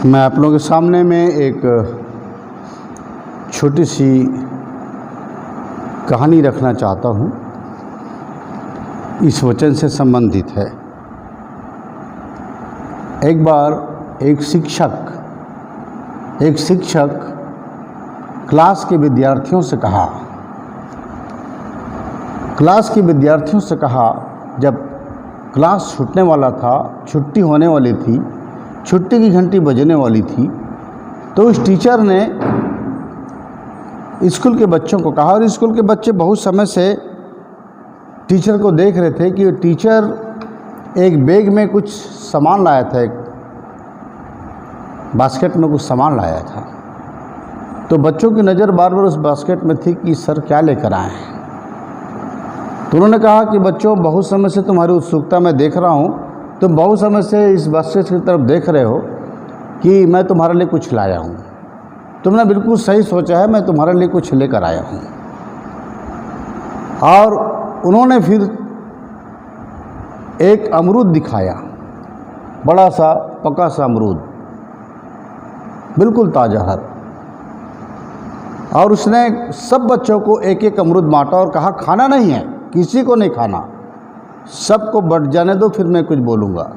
मैं आप लोगों के सामने में एक छोटी सी कहानी रखना चाहता हूँ। इस वचन से संबंधित है। एक बार एक शिक्षक क्लास के विद्यार्थियों से कहा जब क्लास छूटने वाला था, छुट्टी होने वाली थी, छुट्टी की घंटी बजने वाली थी, तो उस टीचर ने स्कूल के बच्चों को कहा, और स्कूल के बच्चे बहुत समय से टीचर को देख रहे थे कि टीचर एक बैग में कुछ सामान लाया था, एक बास्केट में कुछ सामान लाया था। तो बच्चों की नज़र बार बार उस बास्केट में थी कि सर क्या लेकर आए हैं। तो उन्होंने कहा कि बच्चों, बहुत समय से तुम्हारी उत्सुकता मैं देख रहा हूँ, तुम बहुत समय से इस बास्केट की तरफ देख रहे हो कि मैं तुम्हारे लिए कुछ लाया हूँ। तुमने बिल्कुल सही सोचा है, मैं तुम्हारे लिए कुछ लेकर आया हूँ। और उन्होंने फिर एक अमरूद दिखाया, बड़ा सा पका सा अमरूद, बिल्कुल ताज़ा है। और उसने सब बच्चों को एक एक अमरूद बांटा और कहा, खाना नहीं है, किसी को नहीं खाना, सबको बट जाने दो, फिर मैं कुछ बोलूँगा।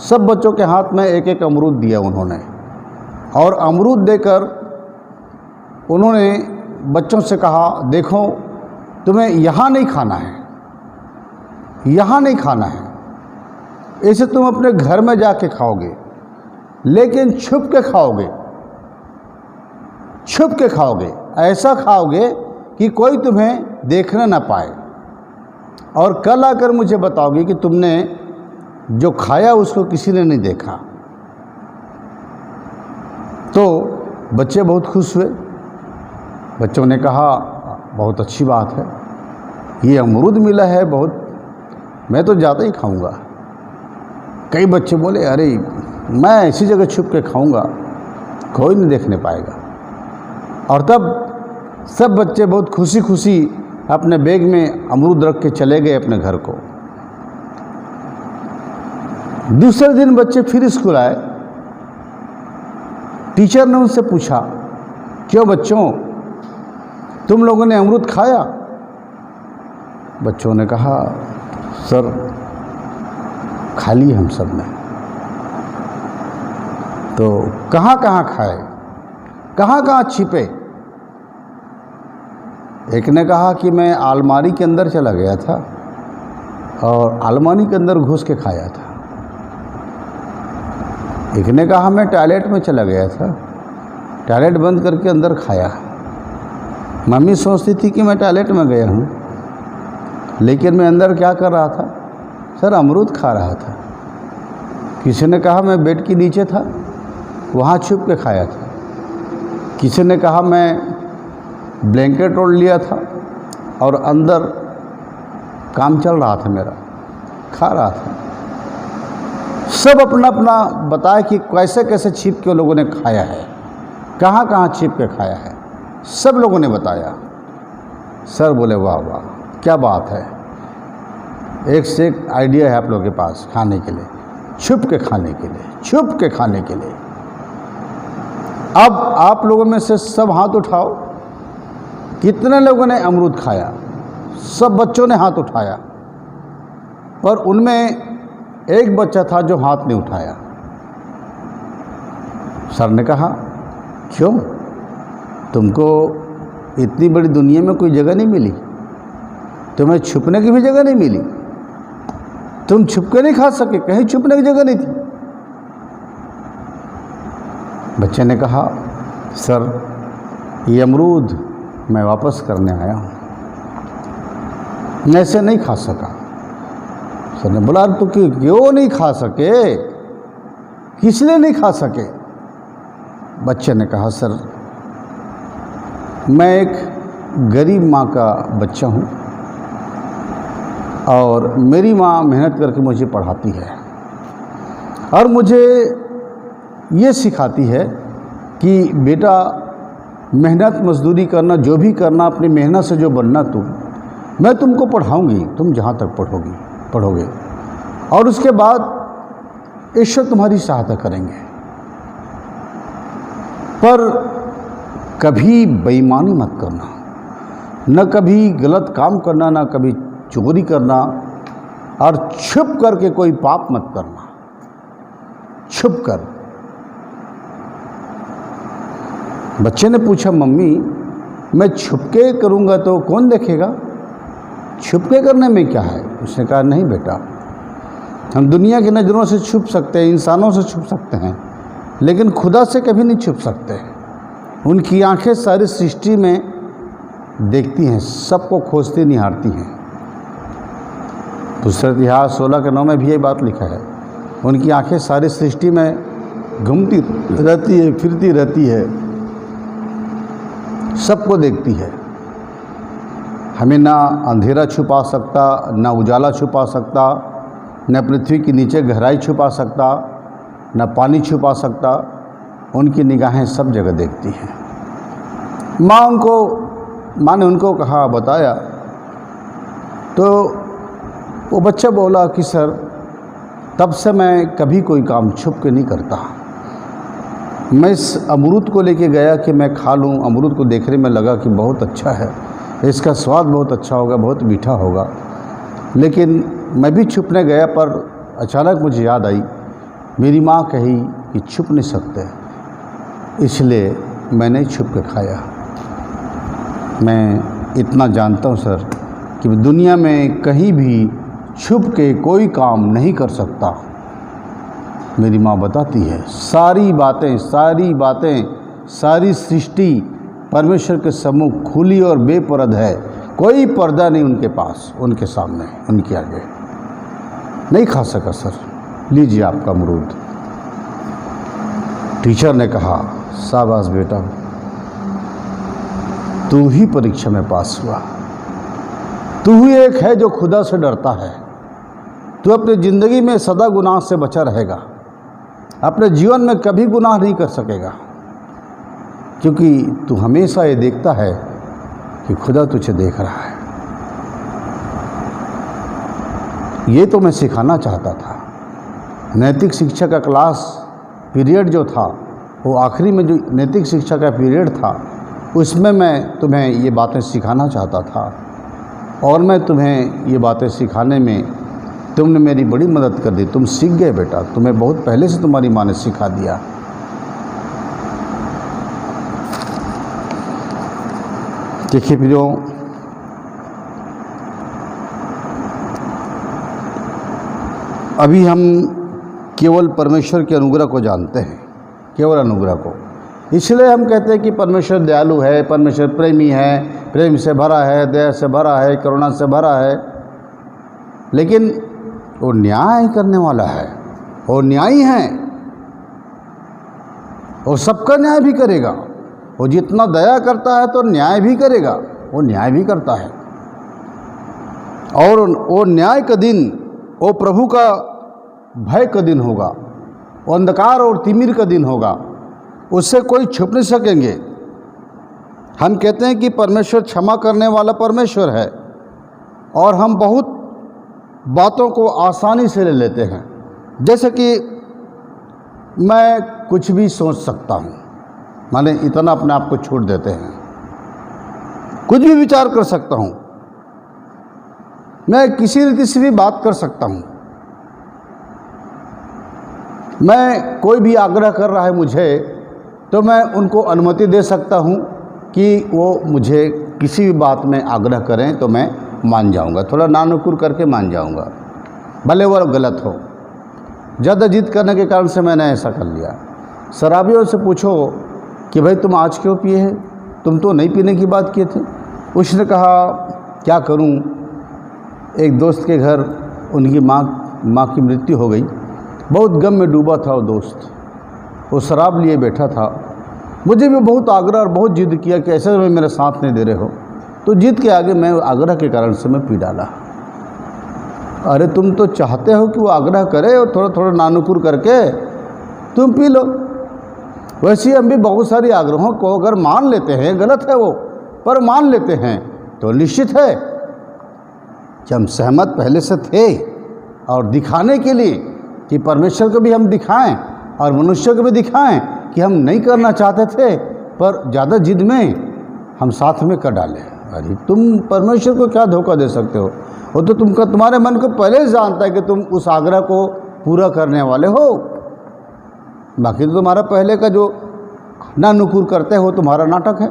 सब बच्चों के हाथ में एक एक अमरूद दिया उन्होंने, और अमरूद देकर उन्होंने बच्चों से कहा, देखो तुम्हें यहाँ नहीं खाना है, यहाँ नहीं खाना है, इसे तुम अपने घर में जाके खाओगे, लेकिन छुप के खाओगे, छुप के खाओगे, ऐसा खाओगे कि कोई तुम्हें देखने ना पाए, और कल आकर मुझे बताओगे कि तुमने जो खाया उसको किसी ने नहीं देखा। तो बच्चे बहुत खुश हुए। बच्चों ने कहा, बहुत अच्छी बात है, ये अमरूद मिला है, बहुत, मैं तो ज़्यादा ही खाऊंगा। कई बच्चे बोले, अरे मैं ऐसी जगह छुप के खाऊंगा, कोई नहीं देखने पाएगा। और तब सब बच्चे बहुत खुशी खुशी अपने बैग में अमरूद रख के चले गए अपने घर को। दूसरे दिन बच्चे फिर स्कूल आए। टीचर ने उनसे पूछा, क्यों बच्चों, तुम लोगों ने अमरूद खाया? बच्चों ने कहा, सर खा लिए हम सब ने। तो कहाँ कहाँ खाए, कहाँ कहाँ छिपे? एक ने कहा कि मैं अलमारी के अंदर चला गया था और अलमारी के अंदर घुस के खाया था। एक ने कहा, मैं टॉयलेट में चला गया था, टॉयलेट बंद करके अंदर खाया। मम्मी सोचती थी कि मैं टॉयलेट में गया हूँ, लेकिन मैं अंदर क्या कर रहा था? सर अमरूद खा रहा था। किसी ने कहा, मैं बेड के नीचे था, वहाँ छुप के खाया था। किसी ने कहा, मैं ब्लैंकेट ओढ़ लिया था और अंदर काम चल रहा था मेरा, खा रहा था। सब अपना अपना बताया कि कैसे कैसे छिप के लोगों ने खाया है, कहाँ कहाँ छिप के खाया है, सब लोगों ने बताया। सर बोले, वाह वाह, क्या बात है, एक से एक आइडिया है आप लोगों के पास खाने के लिए, छुप के खाने के लिए, छुप के खाने के लिए। अब आप लोगों में से सब हाथ उठाओ, कितने लोगों ने अमरूद खाया? सब बच्चों ने हाथ उठाया, पर उनमें एक बच्चा था जो हाथ नहीं उठाया। सर ने कहा, क्यों, तुमको इतनी बड़ी दुनिया में कोई जगह नहीं मिली? तुम्हें छुपने की भी जगह नहीं मिली? तुम छुप के नहीं खा सके? कहीं छुपने की जगह नहीं थी? बच्चे ने कहा, सर ये अमरूद मैं वापस करने आया हूँ, मैं ऐसे नहीं खा सका। सर ने बोला, तो क्यों नहीं खा सके, किस लिए नहीं खा सके? बच्चे ने कहा, सर मैं एक गरीब माँ का बच्चा हूँ और मेरी माँ मेहनत करके मुझे पढ़ाती है और मुझे ये सिखाती है कि बेटा मेहनत मजदूरी करना, जो भी करना, अपनी मेहनत से जो बनना मैं तुमको पढ़ाऊंगी, तुम जहाँ तक पढ़ोगे, और उसके बाद ईश्वर तुम्हारी सहायता करेंगे। पर कभी बेईमानी मत करना, न कभी गलत काम करना, न कभी चोरी करना, और छुप करके कोई पाप मत करना, छुप कर। बच्चे ने पूछा, मम्मी मैं छुपके करूँगा तो कौन देखेगा, छुपके करने में क्या है? उसने कहा, नहीं बेटा, हम दुनिया की नज़रों से छुप सकते हैं, इंसानों से छुप सकते हैं, लेकिन खुदा से कभी नहीं छुप सकते। उनकी आंखें सारी सृष्टि में देखती हैं, सबको खोजती निहारती हैं। दूसरा इतिहास 16:9 में भी यही बात लिखा है, उनकी आंखें सारी सृष्टि में घूमती रहती है, फिरती रहती है, सबको देखती है। हमें ना अंधेरा छुपा सकता, ना उजाला छुपा सकता, न पृथ्वी के नीचे गहराई छुपा सकता, न पानी छुपा सकता। उनकी निगाहें सब जगह देखती हैं। माँ ने उनको कहा, बताया, तो वो बच्चा बोला कि सर तब से मैं कभी कोई काम छुप के नहीं करता। मैं इस अमरूद को लेके गया कि मैं खा लूँ, अमरूद को देखने में लगा कि बहुत अच्छा है, इसका स्वाद बहुत अच्छा होगा, बहुत मीठा होगा, लेकिन मैं भी छुपने गया, पर अचानक मुझे याद आई मेरी माँ कही कि छुप नहीं सकते, इसलिए मैंने छुप के खाया। मैं इतना जानता हूँ सर कि दुनिया में कहीं भी छुप के कोई काम नहीं कर सकता। मेरी माँ बताती है, सारी बातें, सारी सृष्टि परमेश्वर के सम्मुख खुली और बेपर्दा है, कोई पर्दा नहीं उनके पास, उनके सामने, उनके आगे। नहीं खा सका सर, लीजिए आपका अमरूद। टीचर ने कहा, शाबाश बेटा, तू ही परीक्षा में पास हुआ, तू ही एक है जो खुदा से डरता है। तू अपनी ज़िंदगी में सदा गुनाह से बचा रहेगा, अपने जीवन में कभी गुनाह नहीं कर सकेगा, क्योंकि तू हमेशा ये देखता है कि खुदा तुझे देख रहा है। ये तो मैं सिखाना चाहता था। नैतिक शिक्षा का क्लास पीरियड जो था, वो आखिरी में जो नैतिक शिक्षा का पीरियड था, उसमें मैं तुम्हें ये बातें सिखाना चाहता था, और मैं तुम्हें ये बातें सिखाने में तुमने मेरी बड़ी मदद कर दी। तुम सीख गए बेटा, तुम्हें बहुत पहले से तुम्हारी माँ ने सिखा दिया। देखिए प्रियो, अभी हम केवल परमेश्वर के अनुग्रह को जानते हैं, केवल अनुग्रह को। इसलिए हम कहते हैं कि परमेश्वर दयालु है, परमेश्वर प्रेमी है, प्रेम से भरा है, दया से भरा है, करुणा से भरा है, लेकिन वो न्याय करने वाला है, वो न्यायी है, वो सबका न्याय भी करेगा। वो जितना दया करता है तो न्याय भी करेगा, वो न्याय भी करता है। और वो न्याय का दिन, वो प्रभु का भय का दिन होगा, वो अंधकार और तिमिर का दिन होगा, उससे कोई छुप नहीं सकेंगे। हम कहते हैं कि परमेश्वर क्षमा करने वाला परमेश्वर है, और हम बहुत बातों को आसानी से ले लेते हैं। जैसे कि मैं कुछ भी सोच सकता हूँ, माने इतना अपने आप को छोड़ देते हैं, कुछ भी विचार कर सकता हूँ, मैं किसी रीति से भी बात कर सकता हूँ, मैं कोई भी आग्रह कर रहा है मुझे, तो मैं उनको अनुमति दे सकता हूँ कि वो मुझे किसी भी बात में आग्रह करें तो मैं मान जाऊँगा, थोड़ा नानुकुर करके मान जाऊँगा, भले वो गलत हो। ज़्यादा जिद करने के कारण से मैंने ऐसा कर लिया। शराबियों से पूछो कि भाई तुम आज क्यों पिए हैं, तुम तो नहीं पीने की बात किए थे। उसने कहा क्या करूं, एक दोस्त के घर उनकी माँ की मृत्यु हो गई, बहुत गम में डूबा था वो दोस्त, वो शराब लिए बैठा था। मुझे भी बहुत आग्रह और बहुत जिद किया कि ऐसे में मेरा साथ नहीं दे रहे हो, तो जिद के आगे मैं आग्रह के कारण से मैं पी डाला। अरे तुम तो चाहते हो कि वो आग्रह करे और थोड़ा थोड़ा नानुकुर करके तुम पी लो। वैसे हम भी बहुत सारी आग्रहों को अगर मान लेते हैं, गलत है वो, पर मान लेते हैं, तो निश्चित है कि हम सहमत पहले से थे, और दिखाने के लिए कि परमेश्वर को भी हम दिखाएं और मनुष्य को भी दिखाएं कि हम नहीं करना चाहते थे, पर ज़्यादा जिद में हम साथ में कर डाले। अरे तुम परमेश्वर को क्या धोखा दे सकते हो? वो तो तुम्हारे मन को पहले ही जानता है कि तुम उस आग्रह को पूरा करने वाले हो। बाकी तो तुम्हारा पहले का जो ना नुकुर करते हो तुम्हारा नाटक है।